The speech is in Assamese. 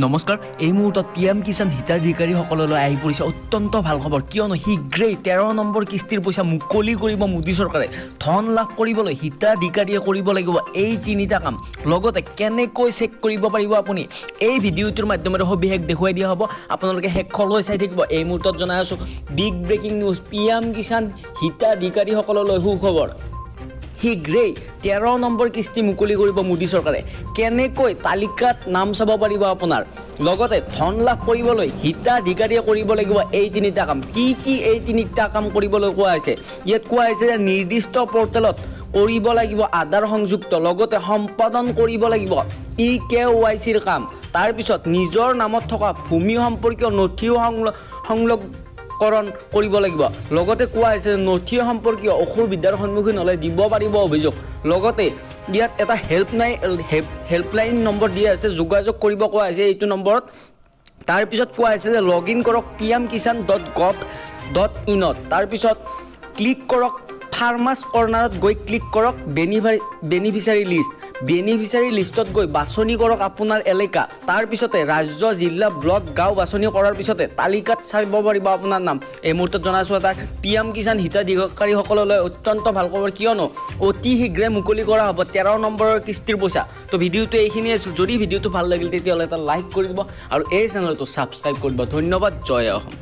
নমস্কাৰ এই মুহূৰ্তত পিএম কিষাণ হিতাধিকাৰীসকললৈ আহি পৰিছে অত্যন্ত ভাল খবৰ কিয়নো শীঘ্ৰেই 13 নম্বৰ কিস্তিৰ পইচা মুকলি কৰিব মোদী চৰকাৰে ধন লাভ কৰিবলৈ হিতাধিকাৰীয়ে কৰিব লাগিব এই তিনিটা কাম লগতে কেনেকৈ চেক কৰিব পাৰিব আপুনি এই ভিডিঅ'টোৰ মাধ্যমেৰে সবিশেষ দেখুৱাই দিয়া হ'ব আপোনালোকে শেষলৈ চাই থাকিব এই মুহূৰ্তত জনাই আছো big breaking news PM Kisan হিতাধিকাৰীসকললৈ সুখবৰ শীঘ্ৰেই 13 নম্বৰ কিস্তি মুকলি কৰিব মোদী চৰকাৰে কেনেকৈ তালিকাত নাম চাব পাৰিব আপোনাৰ লগতে ধন লাভ কৰিবলৈ হিতাধিকাৰীয়ে কৰিব লাগিব এই তিনিটা কাম কি এই তিনিটা কাম কৰিবলৈ কোৱা হৈছে ইয়াত কোৱা হৈছে যে নিৰ্দিষ্ট পৰ্টেলত কৰিব লাগিব আধাৰ সংযুক্ত লগতে সম্পাদন কৰিব লাগিব ইকেৱাইচিৰ কাম তাৰ পিছত নিজৰ নামত থকা ভূমি সম্পৰ্কীয় নথিও সংলগ্ন কৰিব লাগিব লগতে কোৱা হৈছে নথি সম্পৰ্কীয় অসুবিধাৰ সন্মুখীন হ'লে দিব পাৰিব অভিযোগ লগতে ইয়াত এটা হেল্পলাইন নম্বৰ দিয়া আছে যোগাযোগ কৰিব কোৱা হৈছে এইটো নম্বৰত তাৰ পিছত কোৱা হৈছে যে লগইন কৰক pmkishan.gov.in তাৰ পিছত ক্লিক কৰক ফাৰ্মাৰ্ছ কৰ্নাৰত গৈ ক্লিক কৰক বেনিফিচিয়াৰী লিষ্টত গৈ বাছনি কৰক আপোনাৰ এলেকা তাৰ পিছতে ৰাজ্য জিলা ব্লক গাঁও বাছনি কৰাৰ পিছতে তালিকাত চাব পাৰিব আপোনাৰ নাম এই মুহূৰ্তত জনাইছো এটা পিএম কিষাণ হিতাধিকাৰীসকললৈ অত্যন্ত ভাল খবৰ কিয়নো অতি শীঘ্ৰে মুকলি কৰা হ'ব 13 নম্বৰৰ কিস্তিৰ পইচা তো ভিডিঅ'টো এইখিনি আছিল যদি ভিডিঅ'টো ভাল লাগিল তেতিয়াহ'লে এটা লাইক কৰি দিব আৰু এই চেনেলটো ছাবস্ক্ৰাইব কৰিব ধন্যবাদ জয় অসম।